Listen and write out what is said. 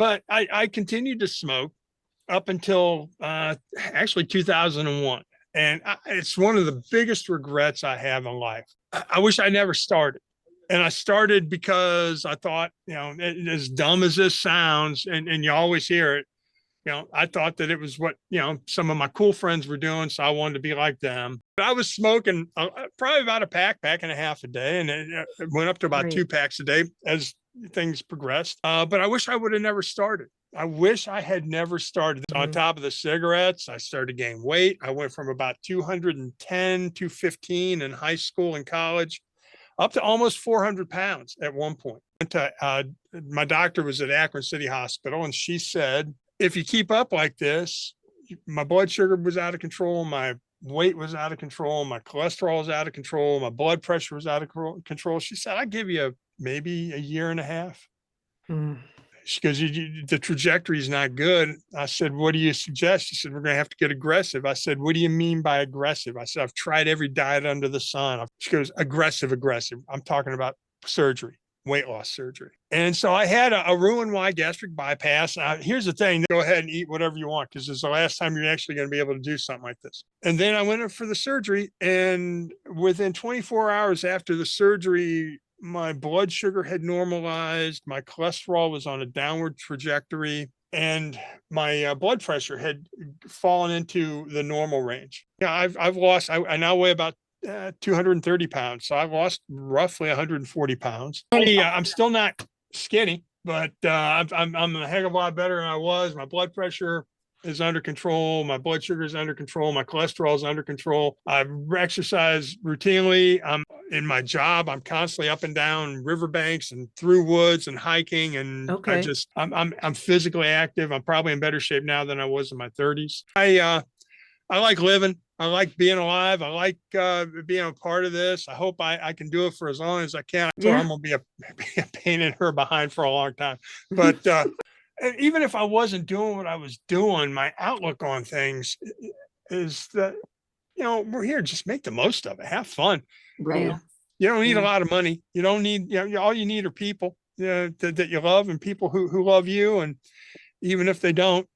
But I continued to smoke up until actually 2001. And it's one of the biggest regrets I have in life. I wish I never started. And I started because I thought, as dumb as this sounds, and you always hear it, I thought that it was what, some of my cool friends were doing. So I wanted to be like them. But I was smoking probably about a pack and a half a day. And it went up to about 2 packs a day as things progressed. But I wish I would have never started. I wish I had never started. On top of the cigarettes, I started to gain weight. I went from about 210, 215 in high school and college, up to almost 400 pounds at one point. My doctor was at Akron City Hospital, and she said, if you keep up like this, my blood sugar was out of control, my weight was out of control, my cholesterol was out of control, my blood pressure was out of control. She said, I'll give you maybe a year and a half. She goes, the trajectory is not good. I said, what do you suggest? She said, we're going to have to get aggressive. I said, what do you mean by aggressive? I said, I've tried every diet under the sun. She goes, aggressive. I'm talking about surgery, weight loss surgery. And so I had a Roux-en-Y gastric bypass. Here's the thing, go ahead and eat whatever you want, because this is the last time you're actually going to be able to do something like this. And then I went in for the surgery, and within 24 hours after the surgery, my blood sugar had normalized, my cholesterol was on a downward trajectory, and my blood pressure had fallen into the normal range. I've lost, I now weigh about 230 pounds. So I lost roughly 140 pounds. I'm still not skinny, but I'm a heck of a lot better than I was. My blood pressure is under control. My blood sugar is under control. My cholesterol is under control. I exercise routinely. I'm in my job. I'm constantly up and down riverbanks and through woods and hiking. And I'm physically active. I'm probably in better shape now than I was in my 30s. I like living. I like being alive. I like being a part of this. I hope I can do it for as long as I can. So I'm going to be a pain in her behind for a long time. But even if I wasn't doing what I was doing, my outlook on things is that, we're here, just make the most of it. Have fun. Right. You don't need a lot of money. You don't need, all you need are people that you love, and people who love you. And even if they don't,